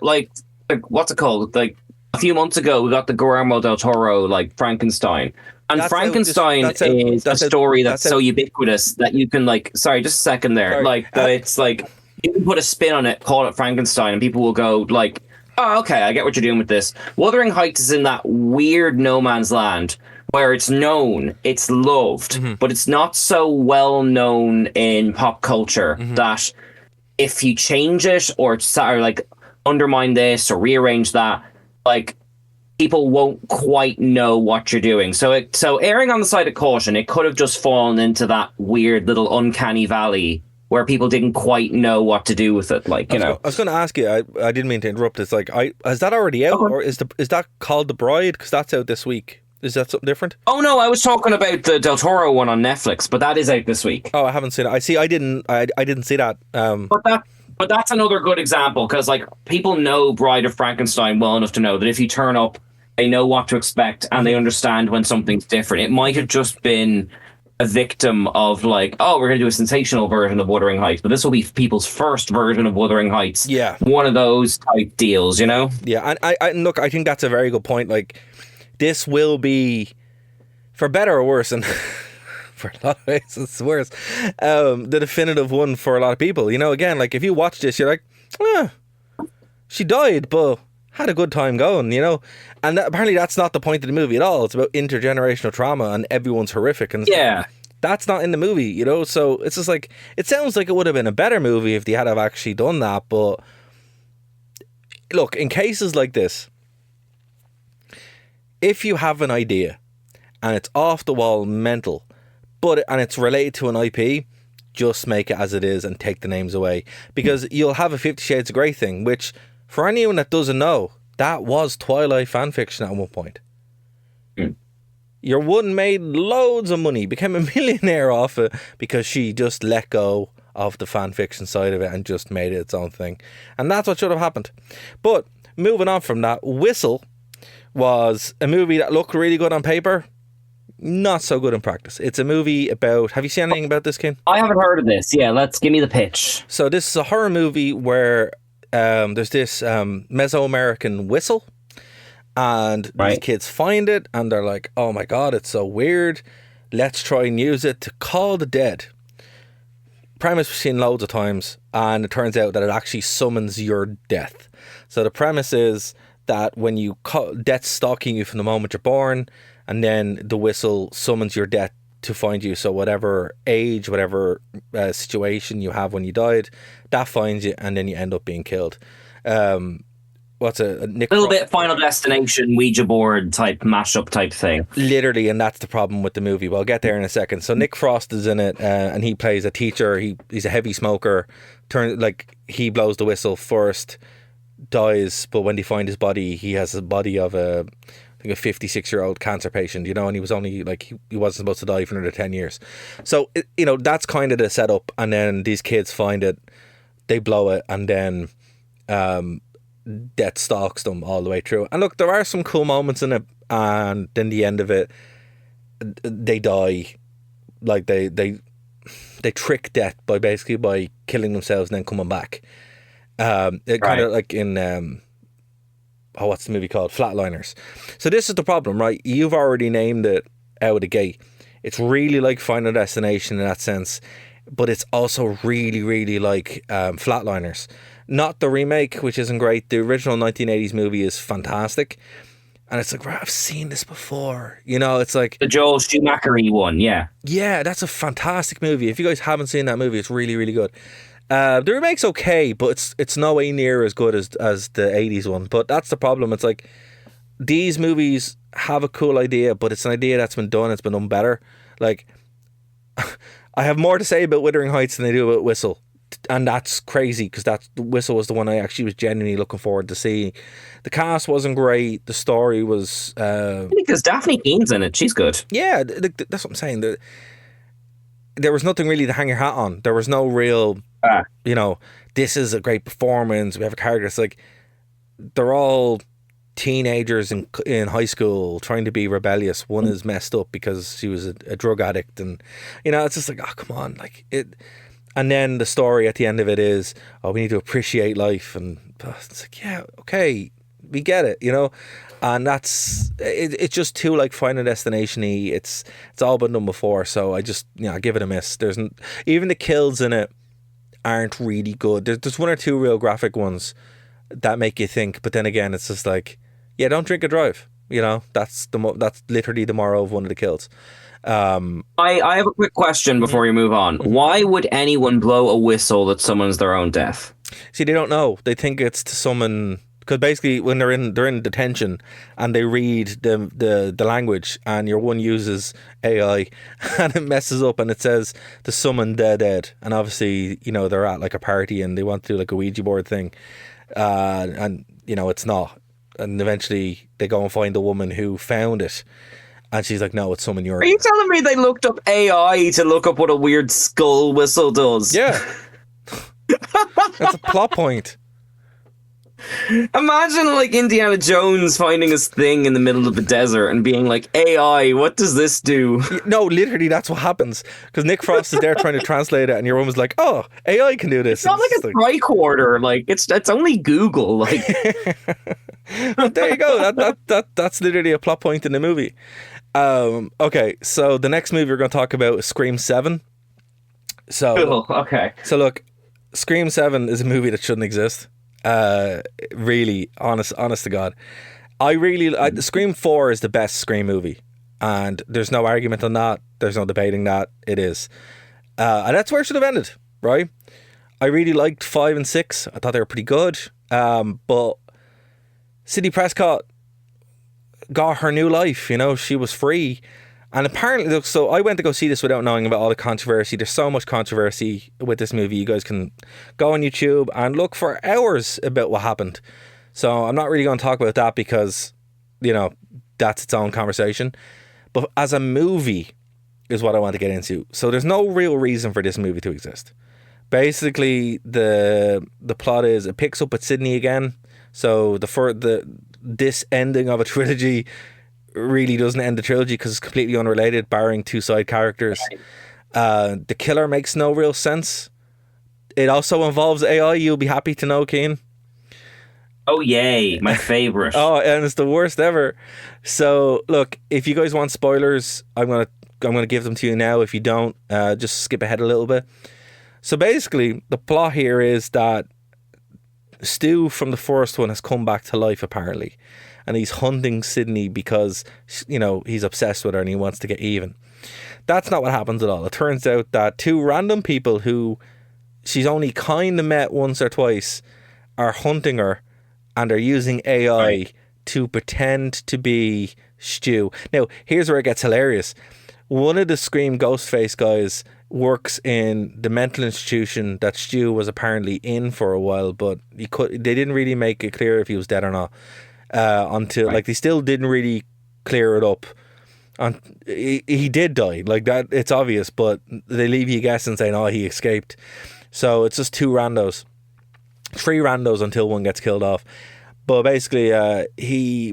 what's it called, like a few months ago we got the Guillermo del Toro like Frankenstein. And Frankenstein is a story that's so ubiquitous that you can like. Sorry, just a second there. Sorry. Like that, it's like you can put a spin on it, call it Frankenstein, and people will go like, "Oh, okay, I get what you're doing with this." Wuthering Heights is in that weird no man's land where it's known, it's loved, but it's not so well known in pop culture that if you change it or like undermine this or rearrange that, like. People won't quite know what you're doing. So erring on the side of caution, it could have just fallen into that weird little uncanny valley where people didn't quite know what to do with it. Like, I was going to ask you, I didn't mean to interrupt. It's like, is that already out, or is that called The Bride? Because that's out this week. Is that something different? Oh no, I was talking about the Del Toro one on Netflix, but that is out this week. Oh, I haven't seen it. I didn't see that. But that's another good example, because like people know Bride of Frankenstein well enough to know that if you turn up, they know what to expect and they understand when something's different. It might have just been a victim of like, oh, we're going to do a sensational version of Wuthering Heights, but this will be people's first version of Wuthering Heights. Yeah. One of those type deals, Yeah. And I look, I think that's a very good point. Like, this will be, for better or worse, and for a lot of ways it's worse, the definitive one for a lot of people. Again, like if you watch this, you're like, she died, but had a good time going, and apparently that's not the point of the movie at all. It's about intergenerational trauma and everyone's horrific, and that's not in the movie, so it's just like, it sounds like it would have been a better movie if they had have actually done that. But look, in cases like this, if you have an idea and it's off the wall mental, and it's related to an IP, just make it as it is and take the names away, because you'll have a 50 Shades of Grey thing, which, for anyone that doesn't know, that was Twilight fanfiction at one point. Your one made loads of money, became a millionaire off it because she just let go of the fanfiction side of it and just made it its own thing. And that's what should have happened. But moving on from that, Whistle was a movie that looked really good on paper, not so good in practice. It's a movie about... Have you seen anything about this, Ken? I haven't heard of this. Yeah, give me the pitch. So this is a horror movie where there's this Mesoamerican whistle, and these kids find it and they're like, oh my god, it's so weird. let's try and use it to call the dead. Premise we've seen loads of times, and it turns out that it actually summons your death. So the premise is that when you death's stalking you from the moment you're born, and then the whistle summons your death to find you. So whatever age, whatever situation you have when you died, that finds you, and then you end up being killed. What's a Nick? A little bit Final Destination, Ouija board type mashup type thing. Literally, and that's the problem with the movie. Well, I'll get there in a second. So Nick Frost is in it, and he plays a teacher. He's a heavy smoker. He blows the whistle first, dies, but when they find his body, he has the body of a 56-year-old cancer patient, and he was only he wasn't supposed to die for another 10 years. So that's kind of the setup, and then these kids find it, they blow it, and then death stalks them all the way through. And look, there are some cool moments in it, and then the end of it, they die. Like they trick death by killing themselves and then coming back. It kind of like in what's the movie called? Flatliners. So this is the problem, right? You've already named it out of the gate. It's really like Final Destination in that sense, but it's also really, really like Flatliners. Not the remake, which isn't great. The original 1980s movie is fantastic. And it's like, right, I've seen this before. It's like... The Joel Schumacher-y one, yeah. Yeah, that's a fantastic movie. If you guys haven't seen that movie, it's really, really good. The remake's okay, but it's no way near as good as the 80s one. But that's the problem. It's like, these movies have a cool idea, but it's an idea that's been done. It's been done better. Like, I have more to say about Wuthering Heights than I do about Whistle. And that's crazy, because the Whistle was the one I actually was genuinely looking forward to see. The cast wasn't great. The story was... because Daphne Keene's in it. She's good. Yeah, that's what I'm saying. There was nothing really to hang your hat on. There was no real... this is a great performance. We have a character. It's like, they're all teenagers in high school trying to be rebellious. One is messed up because she was a drug addict, and it's just like, oh, come on, like it. And then the story at the end of it is, oh, we need to appreciate life, and it's like, yeah, okay, we get it, and that's it. It's just too like Final Destination-y. It's all been done before, so I just I give it a miss. Even the kills in it aren't really good. There's one or two real graphic ones that make you think, but then again, it's just like, yeah, don't drink and drive. That's literally the moral of one of the kills. I have a quick question before we move on. Why would anyone blow a whistle that summons their own death? See, they don't know. They think it's to summon, because basically when they're in detention and they read the language, and your one uses AI and it messes up and it says to summon dead, and obviously they're at like a party and they want to do like a Ouija board thing, and it's not, and eventually they go and find the woman who found it. And she's like, no, it's summon your... Are you telling me they looked up AI to look up what a weird skull whistle does? Yeah. That's a plot point. Imagine like Indiana Jones finding his thing in the middle of the desert and being like, AI, what does this do? No, literally, that's what happens. Because Nick Frost is there trying to translate it, and your woman's like, oh, AI can do this. It's not like a tricorder. Like, it's only Google. Like, but there you go. That's literally a plot point in the movie. Okay, so the next movie we're going to talk about is Scream 7. Cool. Okay. So look, Scream 7 is a movie that shouldn't exist. Really, honest to God. Scream 4 is the best Scream movie, and there's no argument on that. There's no debating that. It is. And that's where it should have ended, right? I really liked 5 and 6. I thought they were pretty good. But Sidney Prescott got her new life, she was free. And apparently, so I went to go see this without knowing about all the controversy. There's so much controversy with this movie. You guys can go on YouTube and look for hours about what happened. So I'm not really going to talk about that because, that's its own conversation. But as a movie is what I want to get into. So there's no real reason for this movie to exist. Basically, the plot is it picks up with Sydney again. So this ending of a trilogy really doesn't end the trilogy because it's completely unrelated, barring two side characters. The killer makes no real sense. It also involves AI. You'll be happy to know, Cian. Oh, yay. My favorite. Oh, and it's the worst ever. So, look, if you guys want spoilers, I'm going to I'm going to give them to you now. If you don't, just skip ahead a little bit. So basically, the plot here is that Stu from the first one has come back to life, apparently. And he's hunting Sydney because, you know, he's obsessed with her and he wants to get even. That's not what happens at all. It turns out that two random people who she's only kind of met once or twice are hunting her, and are using AI to pretend to be Stu. Now, here's where it gets hilarious. One of the Scream Ghostface guys works in the mental institution that Stu was apparently in for a while, but they didn't really make it clear if he was dead or not. Until like they still didn't really clear it up. He did die, like that. It's obvious, but they leave you guessing, saying, "Oh, he escaped." So it's just three randos until one gets killed off. But basically,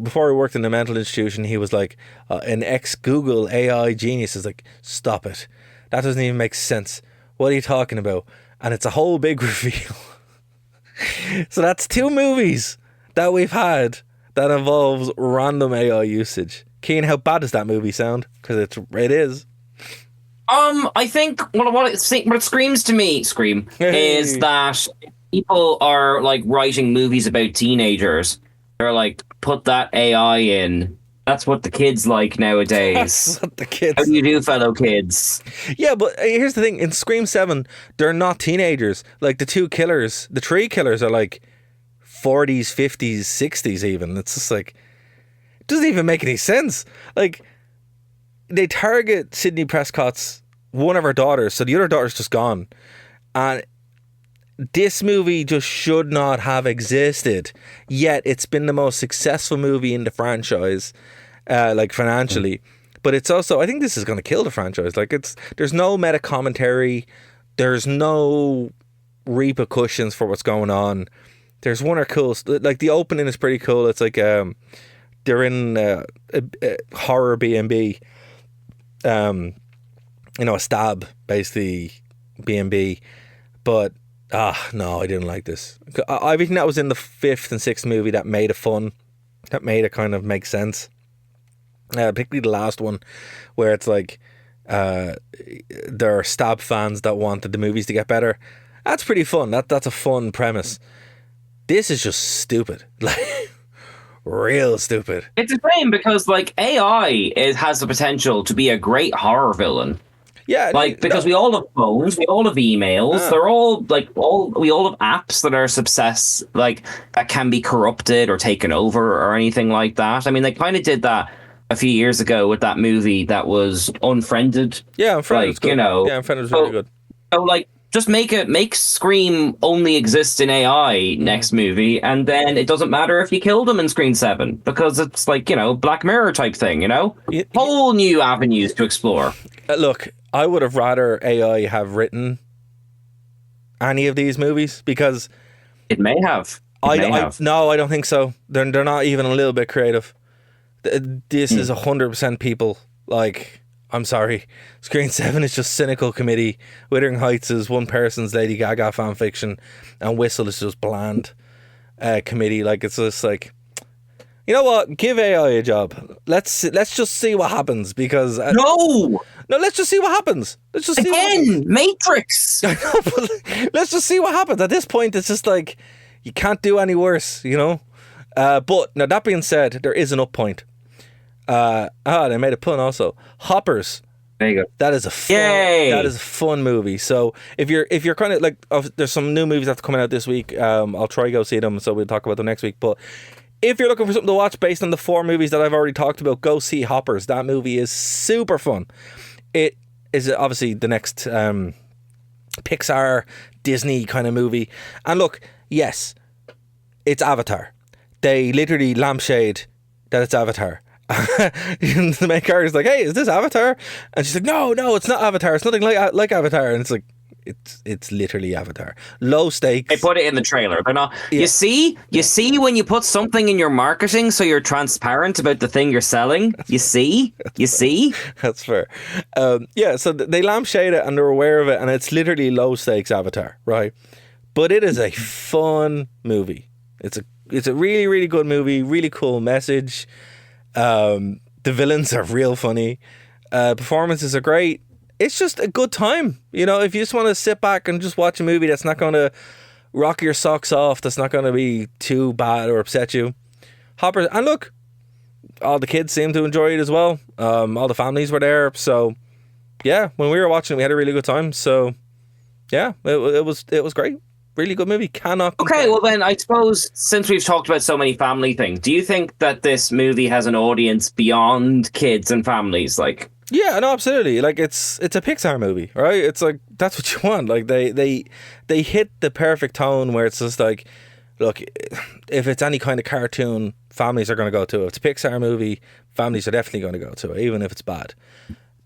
before he worked in the mental institution, he was like an ex-Google AI genius. Is like, stop it, that doesn't even make sense. What are you talking about? And it's a whole big reveal. So that's two movies that we've had that involves random AI usage. Cian, how bad does that movie sound? Because it is. I think what it screams to me, is that people are like writing movies about teenagers. They're like, put that AI in. That's what the kids like nowadays. That's what the kids. How do you do, fellow kids? Yeah, but here's the thing: in Scream 7, they're not teenagers. Like the three killers are like 40s, 50s, 60s even. It's just like, it doesn't even make any sense. Like, they target Sydney Prescott's one of her daughters, so the other daughter's just gone. And this movie just should not have existed. Yet it's been the most successful movie in the franchise, like financially. But it's also, I think this is going to kill the franchise. Like, there's no meta commentary. There's no repercussions for what's going on. There's one or cool, like the opening is pretty cool. It's like they're in a horror B&B, a stab basically B&B, but no, I didn't like this. I think that was in the 5th and 6th movie that made it fun, that made it kind of make sense. Particularly the last one, where it's like there are stab fans that wanted the movies to get better. That's pretty fun. That's a fun premise. This is just stupid, like real stupid. It's a shame because like AI has the potential to be a great horror villain. Yeah, because we all have phones, we all have emails. They're all we all have apps that are that can be corrupted or taken over or anything like that. I mean, they kind of did that a few years ago with that movie that was Unfriended. Yeah, Unfriended was good. Unfriended was really good. So like, just make Scream only exist in AI next movie, and then it doesn't matter if you kill them in Scream 7 because it's like, Black Mirror type thing, whole new avenues to explore. Look, I would have rather AI have written any of these movies because it may have. No, I don't think so. They're not even a little bit creative. This is 100% people. Like, I'm sorry, Screen 7 is just cynical committee. Wuthering Heights is one person's Lady Gaga fanfiction, and Whistle is just bland committee. Like, it's just like, you know what? Give AI a job. Let's just see what happens because no, let's just see what happens. Let's just see what happens. Matrix. I know, but let's just see what happens. At this point, it's just like you can't do any worse, But now that being said, there is an up point. They made a pun also. Hoppers. There you go. That is a fun movie. So if you're kind of like, there's some new movies that's coming out this week. I'll try to go see them, so we'll talk about them next week. But if you're looking for something to watch based on the 4 movies that I've already talked about, go see Hoppers. That movie is super fun. It is obviously the next Pixar Disney kind of movie. And look, yes, it's Avatar. They literally lampshade that it's Avatar. The main character is like, "Hey, is this Avatar?" And she's like, "No, it's not Avatar. It's nothing like Avatar." And it's like, it's literally Avatar. Low stakes. They put it in the trailer. They're not. Yeah. You see when you put something in your marketing, so you're transparent about the thing you're selling. You see. That's fair. So they lampshade it and they're aware of it, and it's literally low stakes Avatar, right? But it is a fun movie. It's a really, really good movie. Really cool message. The villains are real funny. Performances are great. It's just a good time. You know, if you just want to sit back and just watch a movie that's not going to rock your socks off, that's not going to be too bad or upset you, Hopper. And look, all the kids seemed to enjoy it as well. All the families were there. So, yeah, when we were watching, we had a really good time. So, yeah, it was great. Really good movie. Cannot complain. Okay, well then, I suppose since we've talked about so many family things, do you think that this movie has an audience beyond kids and families? Like, yeah, no, absolutely. Like it's a Pixar movie, right? It's like that's what you want. Like they hit the perfect tone where it's just like, look, if it's any kind of cartoon, families are going to go to it. If it's a Pixar movie, families are definitely going to go to it, even if it's bad.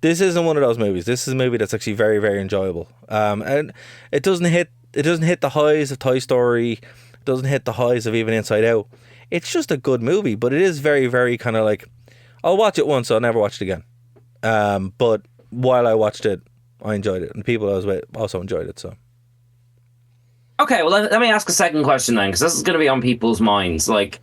This isn't one of those movies. This is a movie that's actually very, very enjoyable. And it doesn't hit the highs of Toy Story. It doesn't hit the highs of even Inside Out. It's just a good movie, but it is very, very kind of like, I'll watch it once, I'll never watch it again. But while I watched it, I enjoyed it, and the people I was with also enjoyed it. So, okay, well let me ask a second question then, because this is going to be on people's minds. Like,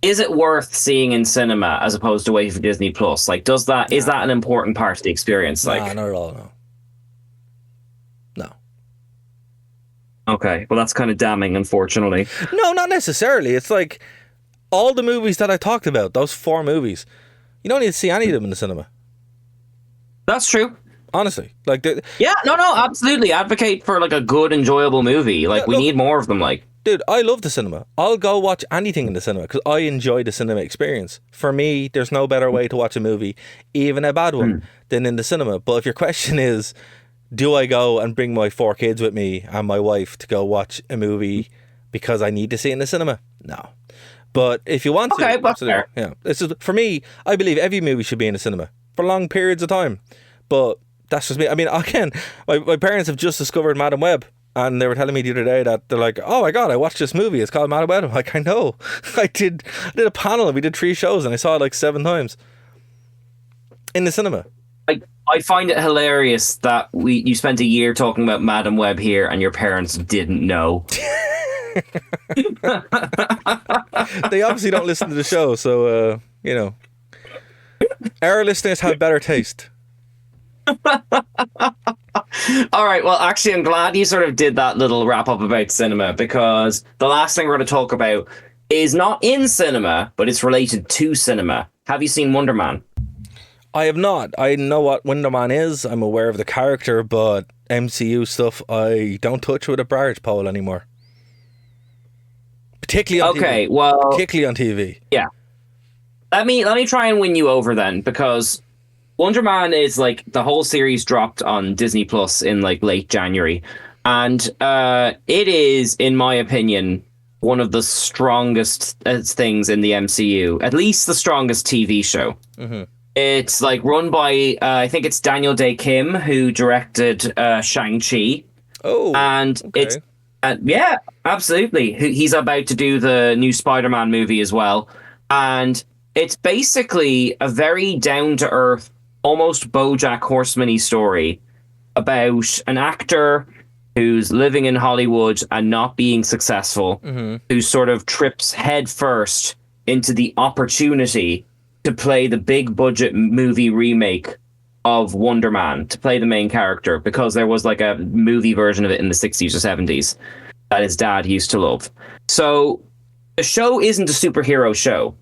is it worth seeing in cinema as opposed to waiting for Disney Plus? Like, is that an important part of the experience? Like, nah, not at all. No. Okay, well that's kind of damning, unfortunately. No, not necessarily. It's like all the movies that I talked about, those 4 movies, you don't need to see any of them in the cinema. That's true. Honestly, like, yeah, no, absolutely. Advocate for like a good, enjoyable movie. Like, we need more of them. Like, dude, I love the cinema. I'll go watch anything in the cinema because I enjoy the cinema experience. For me, there's no better way to watch a movie, even a bad one, than in the cinema. But if your question is, do I go and bring my 4 kids with me and my wife to go watch a movie because I need to see it in the cinema? No. But if you want to, that's fair. Yeah, it's just, for me, I believe every movie should be in the cinema for long periods of time. But that's just me. I mean, again, my parents have just discovered Madam Web, and they were telling me the other day that they're like, oh my God, I watched this movie. It's called Madam Web. I'm like, I know. I did a panel and we did 3 shows and I saw it like 7 times in the cinema. I find it hilarious that you spent a year talking about Madam Web here and your parents didn't know. They obviously don't listen to the show, so, you know. Our listeners have better taste. All right, well, actually, I'm glad you sort of did that little wrap up about cinema, because the last thing we're going to talk about is not in cinema, but it's related to cinema. Have you seen Wonder Man? I have not. I know what Wonder Man is. I'm aware of the character, but MCU stuff I don't touch with a barge pole anymore. Particularly on TV. Well, particularly on TV. Yeah. Let me try and win you over then, because Wonder Man is like, the whole series dropped on Disney Plus in like late January, and it is, in my opinion, one of the strongest things in the MCU, at least the strongest TV show. Mm-hmm. It's like run by I think it's Daniel Day Kim, who directed Shang-Chi. Oh, and okay. It's yeah, absolutely. He's about to do the new Spider-Man movie as well, and it's basically a very down-to-earth, almost BoJack Horseman-y story about an actor who's living in Hollywood and not being successful, who sort of trips headfirst into the opportunity to play the big budget movie remake of Wonder Man, to play the main character, because there was like a movie version of it in the 60s or 70s that his dad used to love. So the show isn't a superhero show.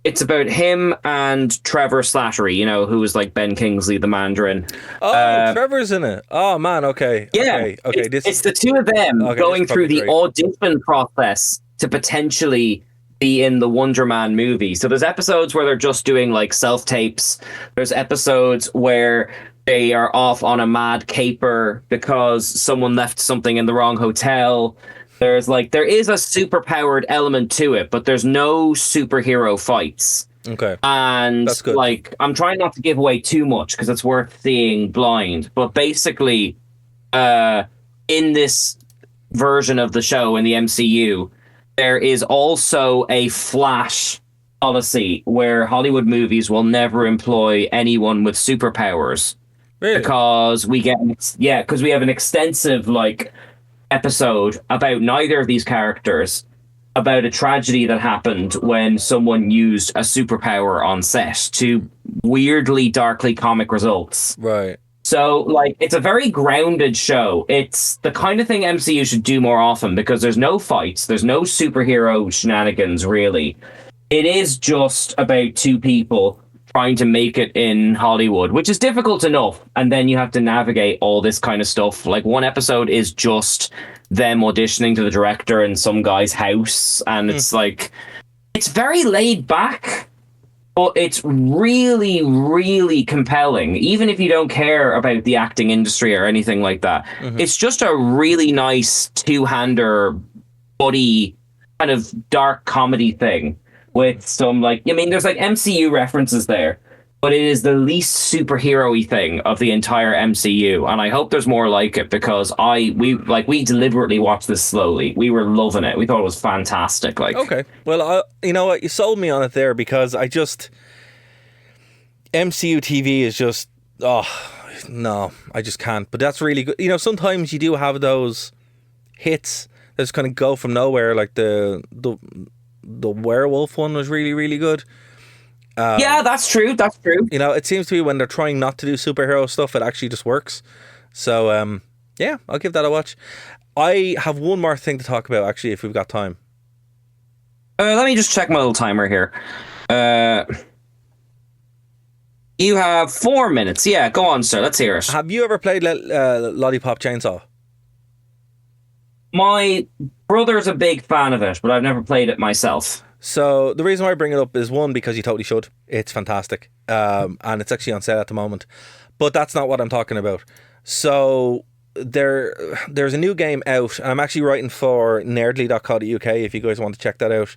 It's about him and Trevor Slattery, you know, who was like Ben Kingsley, the Mandarin. Oh, Trevor's in it. Oh, man, okay. Yeah, okay. It's the two of them going through the audition process to potentially be in the Wonder Man movie. So there's episodes where they're just doing like self-tapes. There's episodes where they are off on a mad caper because someone left something in the wrong hotel. There is a superpowered element to it, but there's no superhero fights. Okay. And that's good. Like, I'm trying not to give away too much because it's worth seeing blind. But basically, in this version of the show in the MCU, there is also a Flash policy where Hollywood movies will never employ anyone with superpowers. Really? Because we have an extensive like episode about neither of these characters, about a tragedy that happened when someone used a superpower on set to weirdly, darkly comic results. Right. So, like, it's a very grounded show. It's the kind of thing MCU should do more often because there's no fights, there's no superhero shenanigans, really. It is just about two people trying to make it in Hollywood, which is difficult enough. And then you have to navigate all this kind of stuff. Like, one episode is just them auditioning to the director in some guy's house. And it's like, it's very laid back. But it's really, really compelling, even if you don't care about the acting industry or anything like that. It's just a really nice two-hander, buddy, kind of dark comedy thing with some, like, I mean, there's like MCU references there, but it is the least superhero-y thing of the entire MCU. And I hope there's more like it because we deliberately watched this slowly. We were loving it. We thought it was fantastic. Like, okay, well, you know what? You sold me on it there because MCU TV is just, no, I just can't. But that's really good. You know, sometimes you do have those hits that just kind of go from nowhere. Like the werewolf one was really, really good. Yeah, that's true. That's true. You know, it seems to be when they're trying not to do superhero stuff, it actually just works. So, yeah, I'll give that a watch. I have one more thing to talk about, actually, if we've got time. Let me just check my little timer here. You have 4 minutes. Yeah, go on, sir. Let's hear it. Have you ever played Lollipop Chainsaw? My brother's a big fan of it, but I've never played it myself. So the reason why I bring it up is, one, because you totally should. It's fantastic. And it's actually on sale at the moment. But that's not what I'm talking about. So there's a new game out. I'm actually writing for nerdly.co.uk if you guys want to check that out.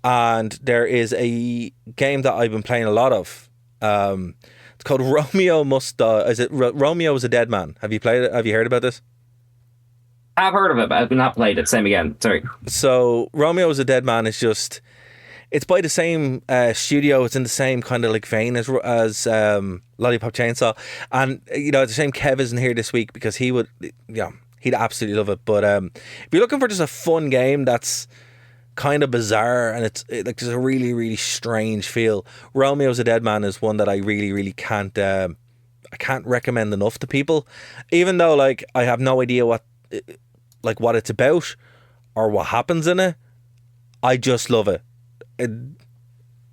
And there is a game that I've been playing a lot of. It's called Romeo Must Die. Is it Romeo is a Dead Man? Have you played it? Have you heard about this? I've heard of it, but I've not played it. Same again. Sorry. So Romeo is a Dead Man is just... It's by the same studio. It's in the same kind of like vein as Lollipop Chainsaw, and you know, it's a shame Kev isn't here this week because he'd absolutely love it. But if you're looking for just a fun game that's kind of bizarre and it's like there's a really, really strange feel, Romeo's a Dead Man is one that I really, really can't recommend enough to people, even though like I have no idea what it's about or what happens in it. I just love it.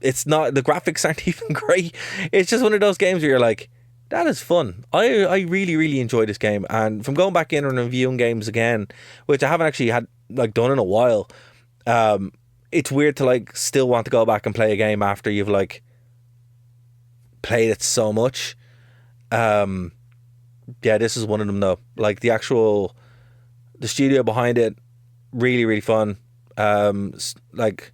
It's not, the graphics aren't even great. It's just one of those games where you're like, that is fun. I really, really enjoy this game. And from going back in and reviewing games again, which I haven't actually had like done in a while, it's weird to like still want to go back and play a game after you've like played it so much. Yeah, this is one of them though. Like the studio behind it, really, really fun. Like,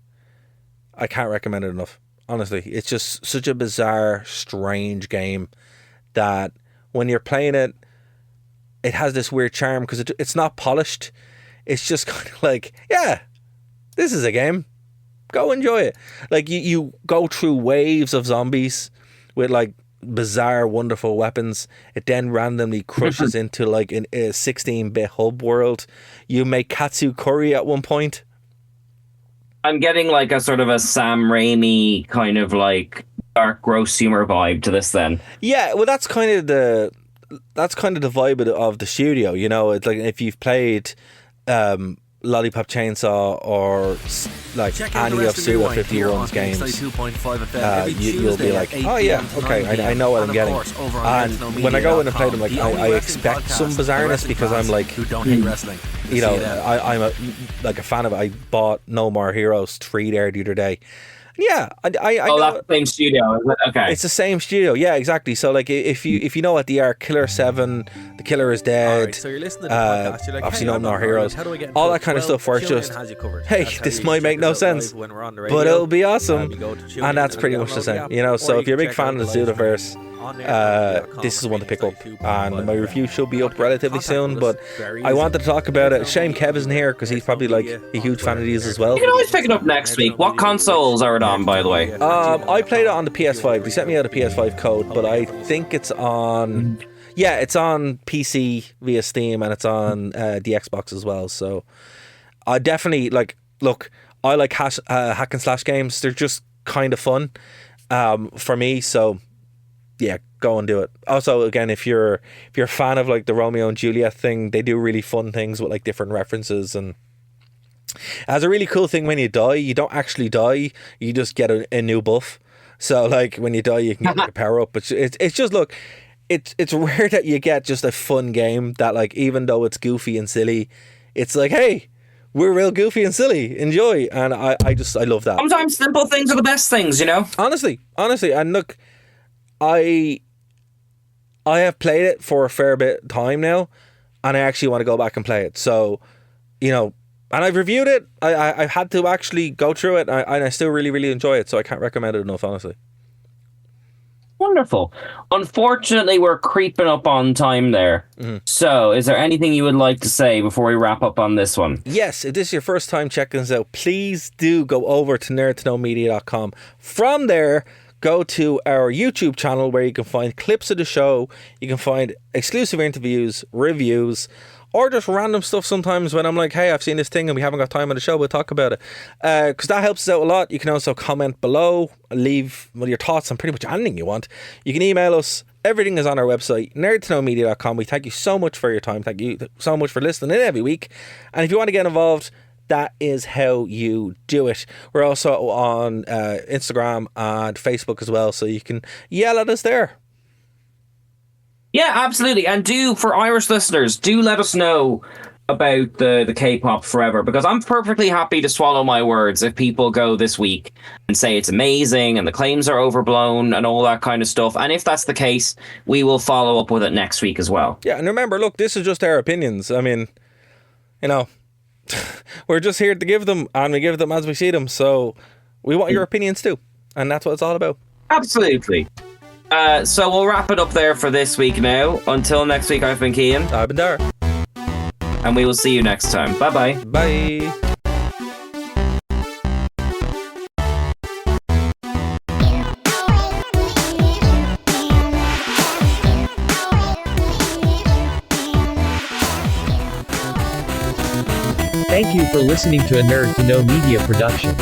I can't recommend it enough. Honestly, it's just such a bizarre, strange game that when you're playing it, it has this weird charm because it's not polished. It's just kind of like, yeah, this is a game. Go enjoy it. Like you go through waves of zombies with like bizarre, wonderful weapons. It then randomly crushes into like a 16-bit hub world. You make katsu curry at one point. I'm getting like a sort of a Sam Raimi kind of like dark, gross humor vibe to this then. Yeah, well, that's kind of the vibe of the studio, you know. It's like if you've played Lollipop Chainsaw or like any of Suda 51's games, you'll be like, oh yeah, okay, I know what I'm getting. And when I go in and play them, like I expect some bizarreness because I'm like, you know, I'm a fan of it. I bought No More Heroes 3 there the other day. Yeah, I that's the same studio, is it? Okay. It's the same studio, yeah, exactly. So like if you know what they are, Killer 7, The Killer is Dead, right, so you're listening to the podcast, you're like, obviously No More Heroes, all that kind of stuff where it's just, hey, this might make no sense, but it'll be awesome, and that's pretty much the same, you know. So if you're a big fan of the Zudaverse, this is one to pick up, and my review should be up relatively soon, but I wanted to talk about it. Shame Kev isn't here because he's probably like a huge fan of these as well. You can always pick it up next week. What consoles are it on, by the way? I played it on the PS5. They sent me out a PS5 code, but I think it's on... Yeah, it's on PC via Steam, and it's on the Xbox as well. So I definitely, like, look, I like hack and slash games. They're just kind of fun for me. So yeah, go and do it. Also, again, if you're a fan of like the Romeo and Juliet thing, they do really fun things with like different references, and it has a really cool thing when you die. You don't actually die; you just get a new buff. So like when you die, you can get a power up. But it's just look, it's rare that you get just a fun game that like even though it's goofy and silly, it's like, hey, we're real goofy and silly. Enjoy, and I love that. Sometimes simple things are the best things, you know. Honestly, and look, I have played it for a fair bit of time now, and I actually want to go back and play it. So, you know, and I've reviewed it. I had to actually go through it, and I still really, really enjoy it. So I can't recommend it enough, honestly. Wonderful. Unfortunately, we're creeping up on time there. So, is there anything you would like to say before we wrap up on this one? Yes, if this is your first time checking us out, please do go over to nerdtoknowmedia.com. From there, go to our YouTube channel where you can find clips of the show, you can find exclusive interviews, reviews, or just random stuff sometimes when I'm like, hey, I've seen this thing and we haven't got time on the show, we'll talk about it. Because that helps us out a lot. You can also comment below, leave your thoughts on pretty much anything you want. You can email us. Everything is on our website, nerdtoknowmedia.com. We thank you so much for your time. Thank you so much for listening in every week. And if you want to get involved, that is how you do it. We're also on Instagram and Facebook as well, so you can yell at us there. Yeah, absolutely. And for Irish listeners, do let us know about the K-pop Forever, because I'm perfectly happy to swallow my words if people go this week and say it's amazing and the claims are overblown and all that kind of stuff. And if that's the case, we will follow up with it next week as well. Yeah, and remember, look, this is just our opinions. I mean, you know, we're just here to give them, and we give them as we see them. So we want your opinions too, and that's what it's all about. Absolutely. So we'll wrap it up there for this week now. Until next week, I've been Cian. I've been Darragh. And we will see you next time. Bye-bye. Bye. Thank you for listening to a Nerd to Know Media production.